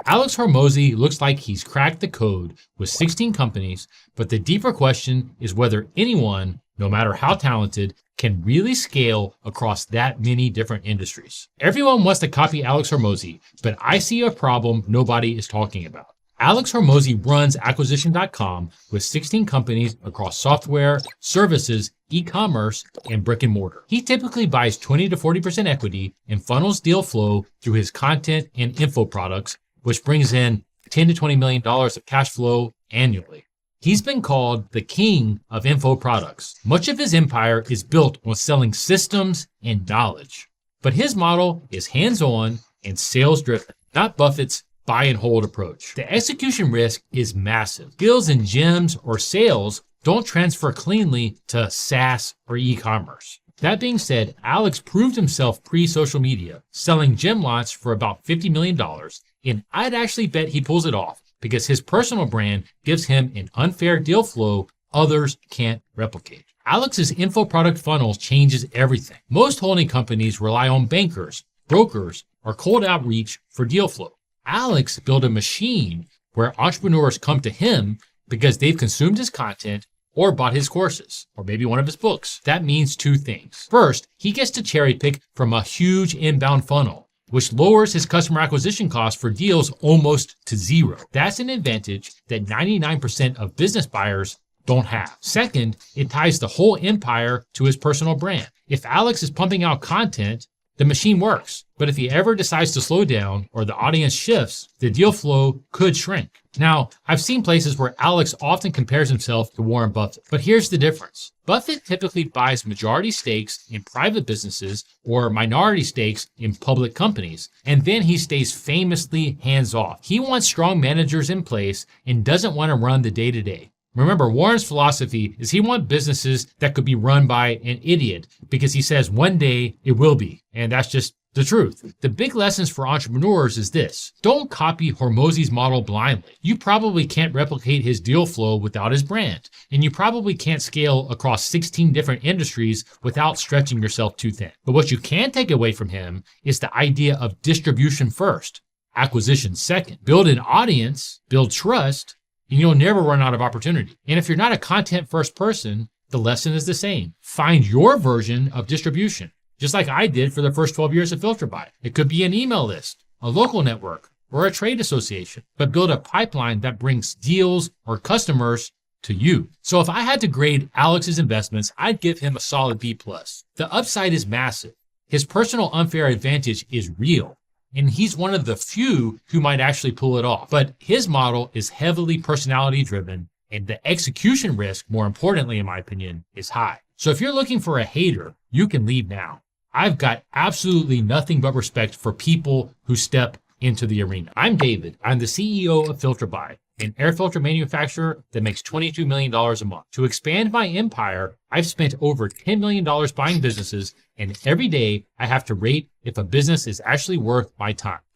Alex Hormozi looks like he's cracked the code with 16 companies, but the deeper question is whether anyone, no matter how talented, can really scale across that many different industries. Everyone wants to copy Alex Hormozi, but I see a problem nobody is talking about. Alex Hormozi runs acquisition.com with 16 companies across software, services, e-commerce, and brick and mortar. He typically buys 20 to 40% equity and funnels deal flow through his content and info products, which brings in $10 to $20 million of cash flow annually. He's been called the king of info products. Much of his empire is built on selling systems and knowledge. But his model is hands-on and sales-driven, not Buffett's buy and hold approach. The execution risk is massive. Skills in gyms or sales don't transfer cleanly to SaaS or e-commerce. That being said, Alex proved himself pre-social media, selling gym lots for about $50 million, and I'd actually bet he pulls it off because his personal brand gives him an unfair deal flow others can't replicate. Alex's info product funnel changes everything. Most holding companies rely on bankers, brokers, or cold outreach for deal flow. Alex built a machine where entrepreneurs come to him because they've consumed his content or bought his courses, or maybe one of his books. That means two things. First, he gets to cherry pick from a huge inbound funnel, which lowers his customer acquisition cost for deals almost to zero. That's an advantage that 99% of business buyers don't have. Second, it ties the whole empire to his personal brand. If Alex is pumping out content, the machine works. But if he ever decides to slow down or the audience shifts, the deal flow could shrink. Now, I've seen places where Alex often compares himself to Warren Buffett, but here's the difference. Buffett typically buys majority stakes in private businesses or minority stakes in public companies, and then he stays famously hands-off. He wants strong managers in place and doesn't want to run the day-to-day. Remember, Warren's philosophy is he wants businesses that could be run by an idiot because he says one day it will be, and that's just the truth. The big lessons for entrepreneurs is this. Don't copy Hormozi's model blindly. You probably can't replicate his deal flow without his brand, and you probably can't scale across 16 different industries without stretching yourself too thin. But what you can take away from him is the idea of distribution first, acquisition second. Build an audience, build trust, and you'll never run out of opportunity. And if you're not a content first person, the lesson is the same. Find your version of distribution, just like I did for the first 12 years of FilterBuy. It could be an email list, a local network, or a trade association, but build a pipeline that brings deals or customers to you. So if I had to grade Alex's investments, I'd give him a solid B+. The upside is massive. His personal unfair advantage is real, and he's one of the few who might actually pull it off. But his model is heavily personality driven, and the execution risk, more importantly in my opinion, is high. So if you're looking for a hater, you can leave now. I've got absolutely nothing but respect for people who step into the arena. I'm David. I'm the CEO of FilterBuy, an air filter manufacturer that makes $22 million a month. To expand my empire, I've spent over $10 million buying businesses, and every day I have to rate if a business is actually worth my time.